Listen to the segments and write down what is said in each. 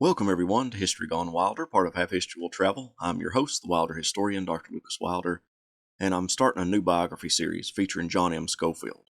Welcome everyone to History Gone Wilder, part of Half History Will Travel. I'm your host, the Wilder historian, Dr. Lucas Wilder, and I'm starting a new biography series featuring John M. Schofield.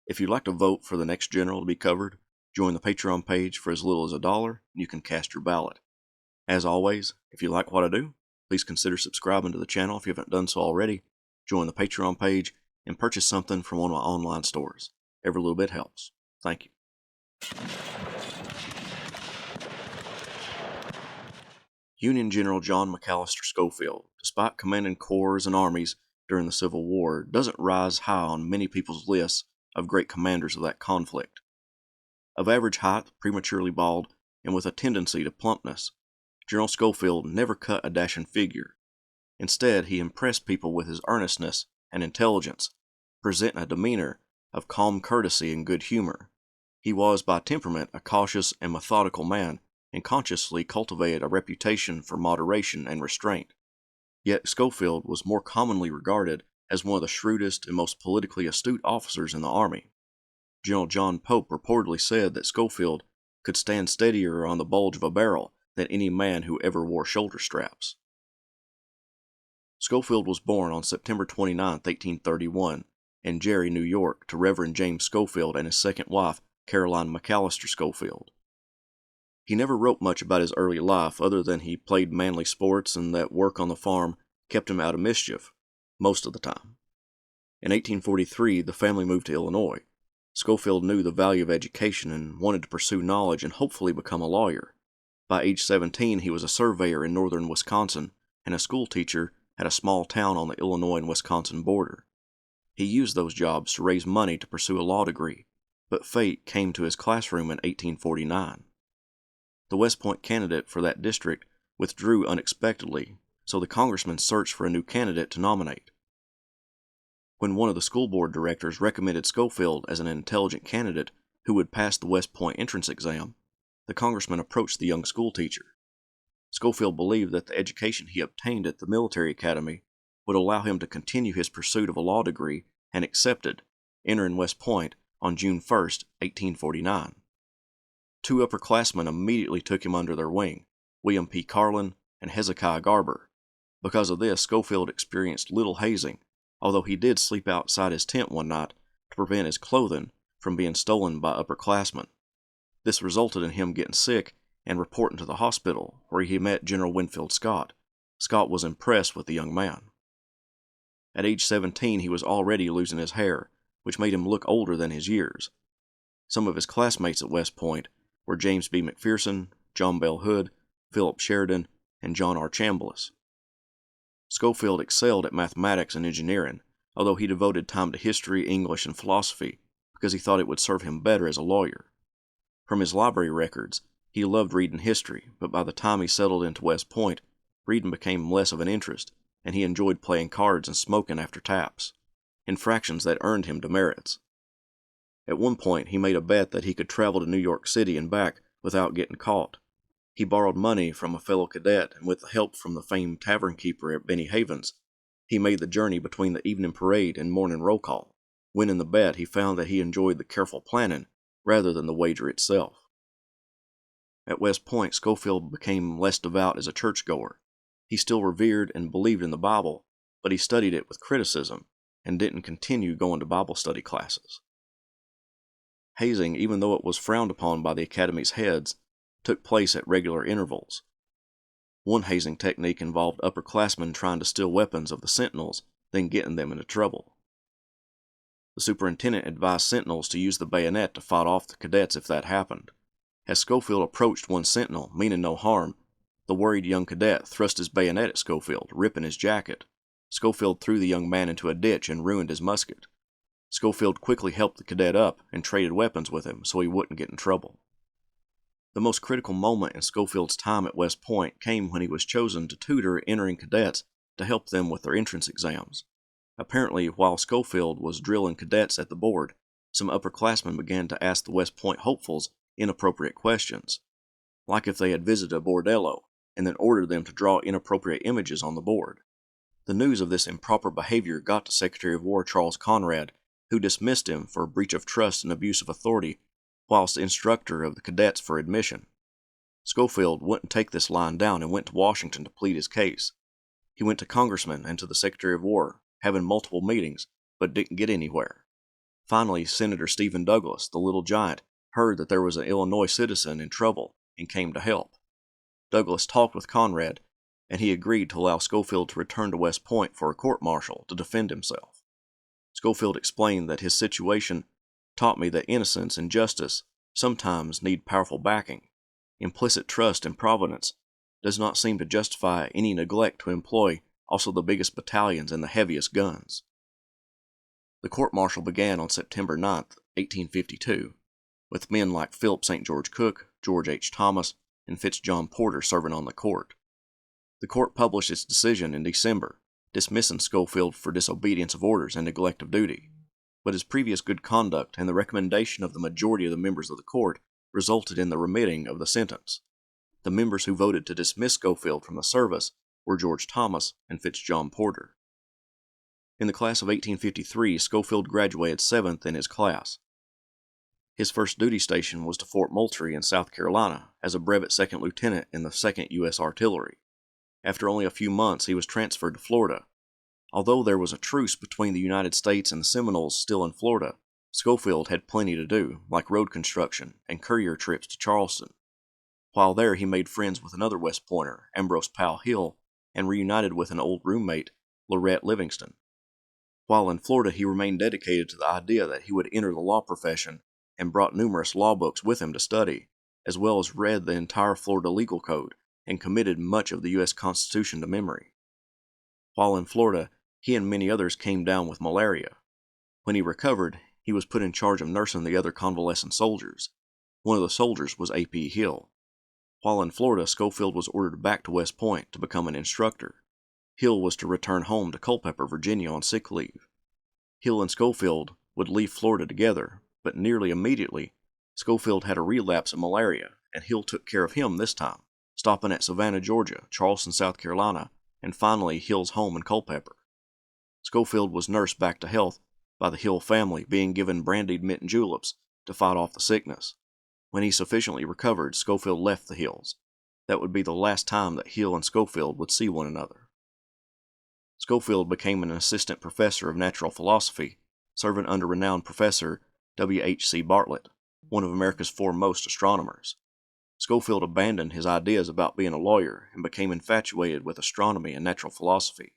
If you'd like to vote for the next general to be covered, join the Patreon page for as little as $1, and you can cast your ballot. As always, if you like what I do, please consider subscribing to the channel if you haven't done so already, join the Patreon page, and purchase something from one of my online stores. Every little bit helps. Thank you. Union General John McAllister Schofield, despite commanding corps and armies during the Civil War, doesn't rise high on many people's lists of great commanders of that conflict. Of average height, prematurely bald, and with a tendency to plumpness, General Schofield never cut a dashing figure. Instead, he impressed people with his earnestness and intelligence, presenting a demeanor of calm courtesy and good humor. He was by temperament a cautious and methodical man, and consciously cultivated a reputation for moderation and restraint. Yet Schofield was more commonly regarded as one of the shrewdest and most politically astute officers in the Army. General John Pope reportedly said that Schofield could stand steadier on the bulge of a barrel than any man who ever wore shoulder straps. Schofield was born on September 29, 1831, in Jerry, New York, to Reverend James Schofield and his second wife, Caroline McAllister Schofield. He never wrote much about his early life other than he played manly sports and that work on the farm kept him out of mischief, most of the time. In 1843, the family moved to Illinois. Schofield knew the value of education and wanted to pursue knowledge and hopefully become a lawyer. By age 17, he was a surveyor in northern Wisconsin and a school teacher at a small town on the Illinois and Wisconsin border. He used those jobs to raise money to pursue a law degree, but fate came to his classroom in 1849. The West Point candidate for that district withdrew unexpectedly, so the congressman searched for a new candidate to nominate. When one of the school board directors recommended Schofield as an intelligent candidate who would pass the West Point entrance exam, the congressman approached the young school teacher. Schofield believed that the education he obtained at the military academy would allow him to continue his pursuit of a law degree and accepted, entering West Point on June 1, 1849. Two upperclassmen immediately took him under their wing, William P. Carlin and Hezekiah Garber. Because of this, Schofield experienced little hazing, although he did sleep outside his tent one night to prevent his clothing from being stolen by upperclassmen. This resulted in him getting sick and reporting to the hospital, where he met General Winfield Scott. Scott was impressed with the young man. At age 17, he was already losing his hair, which made him look older than his years. Some of his classmates at West Point were James B. McPherson, John Bell Hood, Philip Sheridan, and John R. Chambliss. Schofield excelled at mathematics and engineering, although he devoted time to history, English, and philosophy because he thought it would serve him better as a lawyer. From his library records, he loved reading history, but by the time he settled into West Point, reading became less of an interest, and he enjoyed playing cards and smoking after taps, infractions that earned him demerits. At one point, he made a bet that he could travel to New York City and back without getting caught. He borrowed money from a fellow cadet, and with the help from the famed tavern keeper at Benny Havens, he made the journey between the evening parade and morning roll call. Winning the bet, he found that he enjoyed the careful planning rather than the wager itself. At West Point, Schofield became less devout as a churchgoer. He still revered and believed in the Bible, but he studied it with criticism and didn't continue going to Bible study classes. Hazing, even though it was frowned upon by the Academy's heads, took place at regular intervals. One hazing technique involved upperclassmen trying to steal weapons of the sentinels, then getting them into trouble. The superintendent advised sentinels to use the bayonet to fight off the cadets if that happened. As Schofield approached one sentinel, meaning no harm, the worried young cadet thrust his bayonet at Schofield, ripping his jacket. Schofield threw the young man into a ditch and ruined his musket. Schofield quickly helped the cadet up and traded weapons with him so he wouldn't get in trouble. The most critical moment in Schofield's time at West Point came when he was chosen to tutor entering cadets to help them with their entrance exams. Apparently, while Schofield was drilling cadets at the board, some upperclassmen began to ask the West Point hopefuls inappropriate questions, like if they had visited a bordello, and then ordered them to draw inappropriate images on the board. The news of this improper behavior got to Secretary of War Charles Conrad, who dismissed him for breach of trust and abuse of authority whilst instructor of the cadets for admission. Schofield wouldn't take this line down and went to Washington to plead his case. He went to congressmen and to the Secretary of War, having multiple meetings, but didn't get anywhere. Finally, Senator Stephen Douglas, the Little Giant, heard that there was an Illinois citizen in trouble and came to help. Douglas talked with Conrad, and he agreed to allow Schofield to return to West Point for a court-martial to defend himself. Schofield explained that his situation taught me that innocence and justice sometimes need powerful backing. Implicit trust in Providence does not seem to justify any neglect to employ also the biggest battalions and the heaviest guns. The court-martial began on September 9, 1852, with men like Philip St. George Cook, George H. Thomas, and Fitz-John Porter serving on the court. The court published its decision in December, dismissing Schofield for disobedience of orders and neglect of duty, but his previous good conduct and the recommendation of the majority of the members of the court resulted in the remitting of the sentence. The members who voted to dismiss Schofield from the service were George Thomas and Fitz-John Porter. In the class of 1853, Schofield graduated 7th in his class. His first duty station was to Fort Moultrie in South Carolina as a brevet second lieutenant in the 2nd U.S. Artillery. After only a few months, he was transferred to Florida. Although there was a truce between the United States and the Seminoles still in Florida, Schofield had plenty to do, like road construction and courier trips to Charleston. While there, he made friends with another West Pointer, Ambrose Powell Hill, and reunited with an old roommate, Lorette Livingston. While in Florida, he remained dedicated to the idea that he would enter the law profession and brought numerous law books with him to study, as well as read the entire Florida legal code and committed much of the U.S. Constitution to memory. While in Florida, he and many others came down with malaria. When he recovered, he was put in charge of nursing the other convalescent soldiers. One of the soldiers was A.P. Hill. While in Florida, Schofield was ordered back to West Point to become an instructor. Hill was to return home to Culpeper, Virginia on sick leave. Hill and Schofield would leave Florida together, but nearly immediately, Schofield had a relapse of malaria, and Hill took care of him this time, stopping at Savannah, Georgia, Charleston, South Carolina, and finally Hill's home in Culpeper. Schofield was nursed back to health by the Hill family, being given brandied mint juleps to fight off the sickness. When he sufficiently recovered, Schofield left the Hills. That would be the last time that Hill and Schofield would see one another. Schofield became an assistant professor of natural philosophy, serving under renowned Professor W.H.C. Bartlett, one of America's foremost astronomers. Schofield abandoned his ideas about being a lawyer and became infatuated with astronomy and natural philosophy.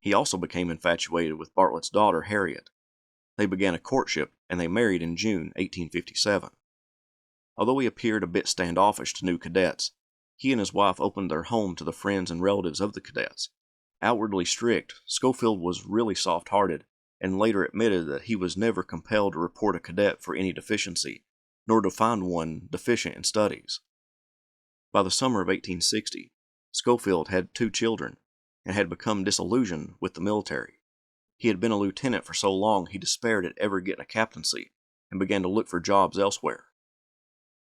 He also became infatuated with Bartlett's daughter, Harriet. They began a courtship, and they married in June 1857. Although he appeared a bit standoffish to new cadets, he and his wife opened their home to the friends and relatives of the cadets. Outwardly strict, Schofield was really soft-hearted, and later admitted that he was never compelled to report a cadet for any deficiency, nor to find one deficient in studies. By the summer of 1860, Schofield had 2 children, and had become disillusioned with the military. He had been a lieutenant for so long he despaired at ever getting a captaincy, and began to look for jobs elsewhere.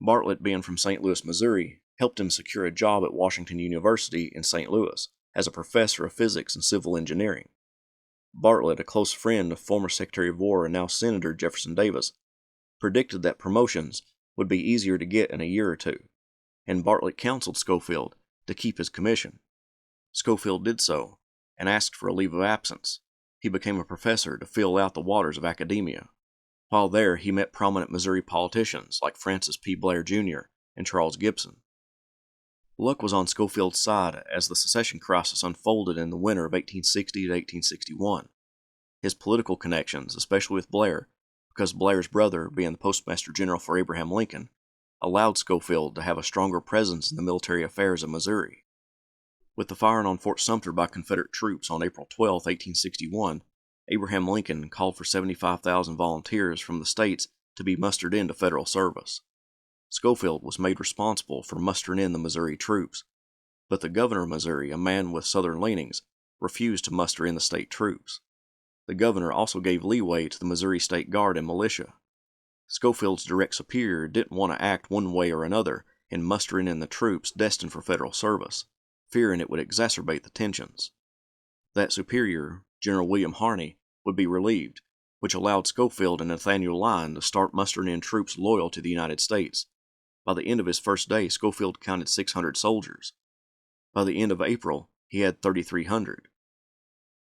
Bartlett, being from St. Louis, Missouri, helped him secure a job at Washington University in St. Louis as a professor of physics and civil engineering. Bartlett, a close friend of former Secretary of War and now Senator Jefferson Davis, predicted that promotions would be easier to get in a year or two, and Bartlett counseled Schofield to keep his commission. Schofield did so, and asked for a leave of absence. He became a professor to fill out the waters of academia. While there, he met prominent Missouri politicians like Francis P. Blair, Jr. and Charles Gibson. Luck was on Schofield's side as the Secession crisis unfolded in the winter of 1860 to 1861. His political connections, especially with Blair, because Blair's brother, being the Postmaster General for Abraham Lincoln, allowed Schofield to have a stronger presence in the military affairs of Missouri. With the firing on Fort Sumter by Confederate troops on April 12, 1861, Abraham Lincoln called for 75,000 volunteers from the states to be mustered into federal service. Schofield was made responsible for mustering in the Missouri troops, but the governor of Missouri, a man with Southern leanings, refused to muster in the state troops. The governor also gave leeway to the Missouri State Guard and militia. Schofield's direct superior didn't want to act one way or another in mustering in the troops destined for federal service, fearing it would exacerbate the tensions. That superior, General William Harney, would be relieved, which allowed Schofield and Nathaniel Lyon to start mustering in troops loyal to the United States. By the end of his first day, Schofield counted 600 soldiers. By the end of April, he had 3,300.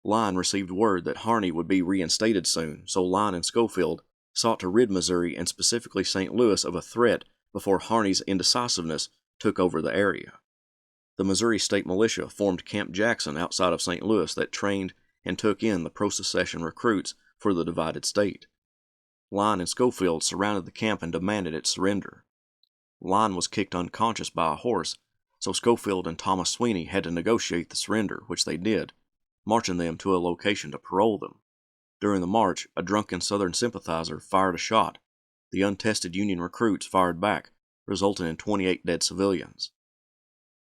Lyon received word that Harney would be reinstated soon, so Lyon and Schofield sought to rid Missouri and specifically St. Louis of a threat before Harney's indecisiveness took over the area. The Missouri State Militia formed Camp Jackson outside of St. Louis that trained and took in the pro-secession recruits for the divided state. Lyon and Schofield surrounded the camp and demanded its surrender. Lyon was kicked unconscious by a horse, so Schofield and Thomas Sweeney had to negotiate the surrender, which they did, marching them to a location to parole them. During the march, a drunken Southern sympathizer fired a shot. The untested Union recruits fired back, resulting in 28 dead civilians.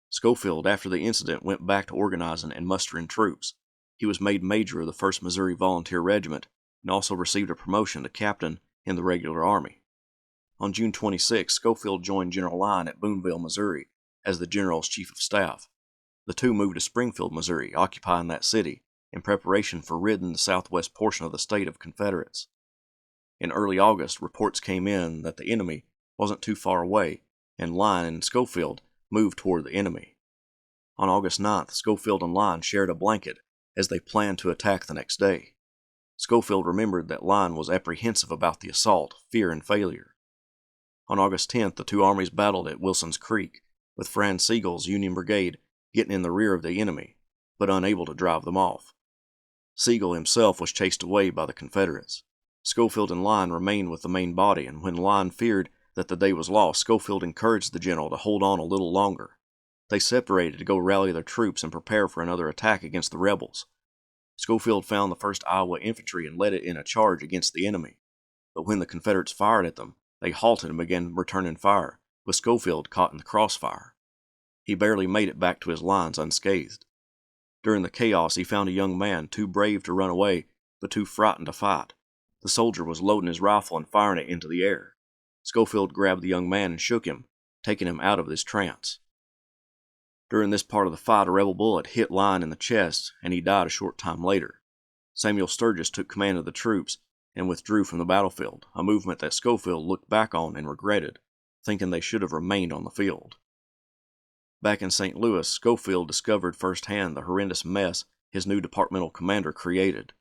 Schofield, after the incident, went back to organizing and mustering troops. He was made major of the 1st Missouri Volunteer Regiment and also received a promotion to captain in the regular army. On June 26, Schofield joined General Lyon at Boonville, Missouri, as the general's chief of staff. The two moved to Springfield, Missouri, occupying that city, in preparation for ridding the southwest portion of the state of Confederates. In early August, reports came in that the enemy wasn't too far away, and Lyon and Schofield moved toward the enemy. On August 9th, Schofield and Lyon shared a blanket as they planned to attack the next day. Schofield remembered that Lyon was apprehensive about the assault, fear, and failure. On August 10th, the two armies battled at Wilson's Creek, with Franz Sigel's Union Brigade getting in the rear of the enemy, but unable to drive them off. Sigel himself was chased away by the Confederates. Schofield and Lyon remained with the main body, and when Lyon feared that the day was lost, Schofield encouraged the general to hold on a little longer. They separated to go rally their troops and prepare for another attack against the rebels. Schofield found the 1st Iowa Infantry and led it in a charge against the enemy. But when the Confederates fired at them, they halted and began returning fire, with Schofield caught in the crossfire. He barely made it back to his lines unscathed. During the chaos, he found a young man too brave to run away, but too frightened to fight. The soldier was loading his rifle and firing it into the air. Schofield grabbed the young man and shook him, taking him out of his trance. During this part of the fight, a rebel bullet hit Lyon in the chest, and he died a short time later. Samuel Sturgis took command of the troops and withdrew from the battlefield, a movement that Schofield looked back on and regretted, thinking they should have remained on the field. Back in St. Louis, Schofield discovered firsthand the horrendous mess his new departmental commander created.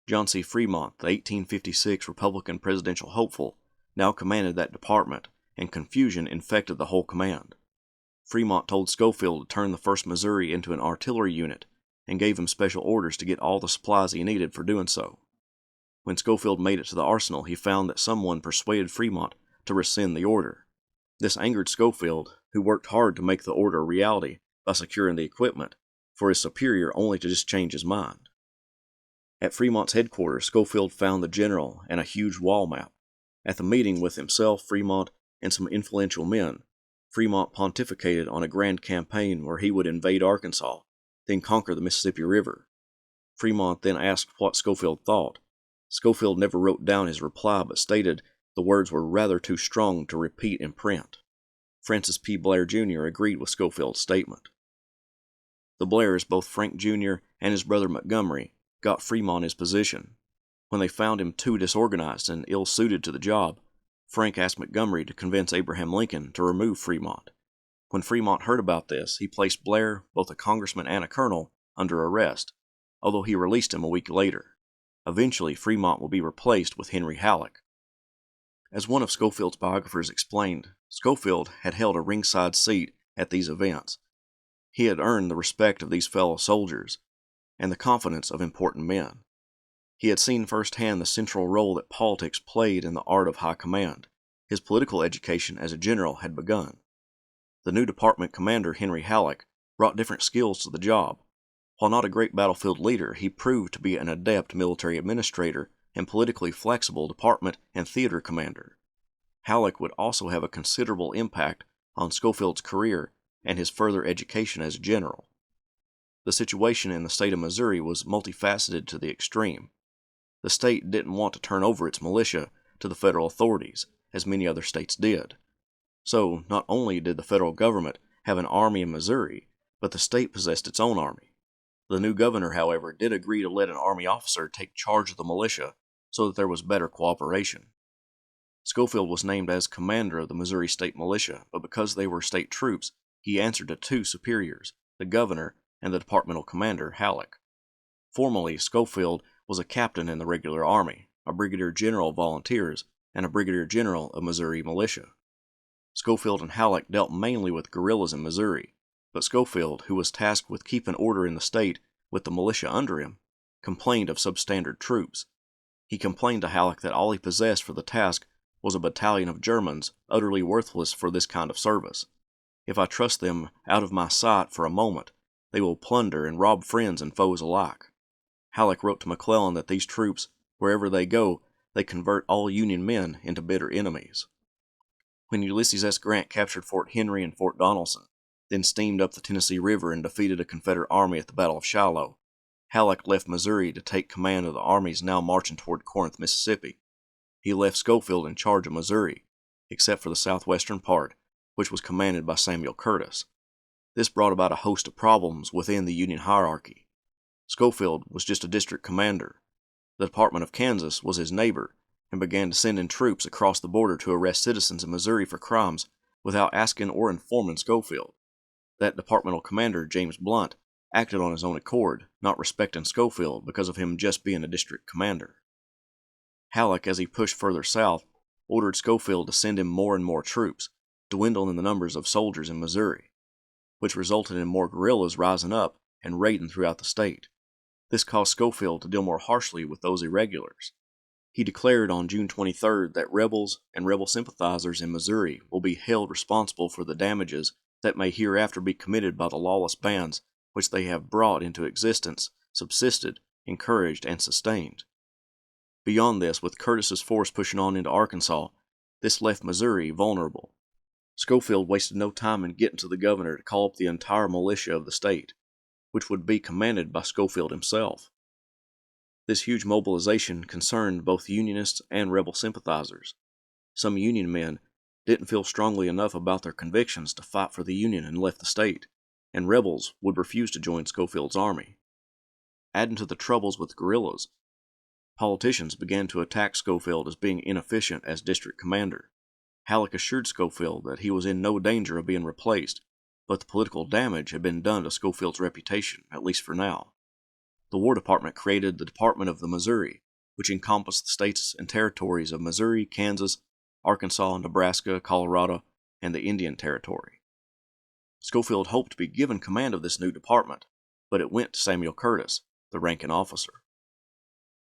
John C. Fremont, the 1856 Republican presidential hopeful, now commanded that department, and confusion infected the whole command. Fremont told Schofield to turn the 1st Missouri into an artillery unit, and gave him special orders to get all the supplies he needed for doing so. When Schofield made it to the arsenal, he found that someone persuaded Fremont to rescind the order. This angered Schofield, who worked hard to make the order a reality by securing the equipment, for his superior only to just change his mind. At Fremont's headquarters, Schofield found the general and a huge wall map. At the meeting with himself, Fremont, and some influential men, Fremont pontificated on a grand campaign where he would invade Arkansas, then conquer the Mississippi River. Fremont then asked what Schofield thought. Schofield never wrote down his reply, but stated the words were rather too strong to repeat in print. Francis P. Blair, Jr. agreed with Schofield's statement. The Blairs, both Frank Jr. and his brother Montgomery, got Fremont his position. When they found him too disorganized and ill-suited to the job, Frank asked Montgomery to convince Abraham Lincoln to remove Fremont. When Fremont heard about this, he placed Blair, both a congressman and a colonel, under arrest, although he released him a week later. Eventually, Fremont will be replaced with Henry Halleck. As one of Schofield's biographers explained, Schofield had held a ringside seat at these events. He had earned the respect of these fellow soldiers and the confidence of important men. He had seen firsthand the central role that politics played in the art of high command. His political education as a general had begun. The new department commander, Henry Halleck, brought different skills to the job. While not a great battlefield leader, he proved to be an adept military administrator and politically flexible department and theater commander. Halleck would also have a considerable impact on Schofield's career and his further education as a general. The situation in the state of Missouri was multifaceted to the extreme. The state didn't want to turn over its militia to the federal authorities, as many other states did. So, not only did the federal government have an army in Missouri, but the state possessed its own army. The new governor, however, did agree to let an army officer take charge of the militia so that there was better cooperation. Schofield was named as commander of the Missouri State Militia, but because they were state troops, he answered to two superiors, the governor and the departmental commander, Halleck. Formally, Schofield was a captain in the regular army, a brigadier general of volunteers, and a brigadier general of Missouri militia. Schofield and Halleck dealt mainly with guerrillas in Missouri, but Schofield, who was tasked with keeping order in the state with the militia under him, complained of substandard troops. He complained to Halleck that all he possessed for the task was a battalion of Germans utterly worthless for this kind of service. If I trust them out of my sight for a moment, they will plunder and rob friends and foes alike. Halleck wrote to McClellan that these troops, wherever they go, they convert all Union men into bitter enemies. When Ulysses S. Grant captured Fort Henry and Fort Donelson, then steamed up the Tennessee River and defeated a Confederate army at the Battle of Shiloh, Halleck left Missouri to take command of the armies now marching toward Corinth, Mississippi. He left Schofield in charge of Missouri, except for the southwestern part, which was commanded by Samuel Curtis. This brought about a host of problems within the Union hierarchy. Schofield was just a district commander. The Department of Kansas was his neighbor, and began to send in troops across the border to arrest citizens in Missouri for crimes without asking or informing Schofield. That departmental commander, James Blunt, acted on his own accord, not respecting Schofield because of him just being a district commander. Halleck, as he pushed further south, ordered Schofield to send him more and more troops, dwindling the numbers of soldiers in Missouri, which resulted in more guerrillas rising up and raiding throughout the state. This caused Schofield to deal more harshly with those irregulars. He declared on June 23rd that rebels and rebel sympathizers in Missouri will be held responsible for the damages that may hereafter be committed by the lawless bands which they have brought into existence, subsisted, encouraged, and sustained. Beyond this, with Curtis's force pushing on into Arkansas, this left Missouri vulnerable. Schofield wasted no time in getting to the governor to call up the entire militia of the state, which would be commanded by Schofield himself. This huge mobilization concerned both Unionists and rebel sympathizers. Some Union men didn't feel strongly enough about their convictions to fight for the Union and left the state, and rebels would refuse to join Schofield's army. Adding to the troubles with guerrillas, politicians began to attack Schofield as being inefficient as district commander. Halleck assured Schofield that he was in no danger of being replaced, but the political damage had been done to Schofield's reputation, at least for now. The War Department created the Department of the Missouri, which encompassed the states and territories of Missouri, Kansas, Arkansas, Nebraska, Colorado, and the Indian Territory. Schofield hoped to be given command of this new department, but it went to Samuel Curtis, the ranking officer.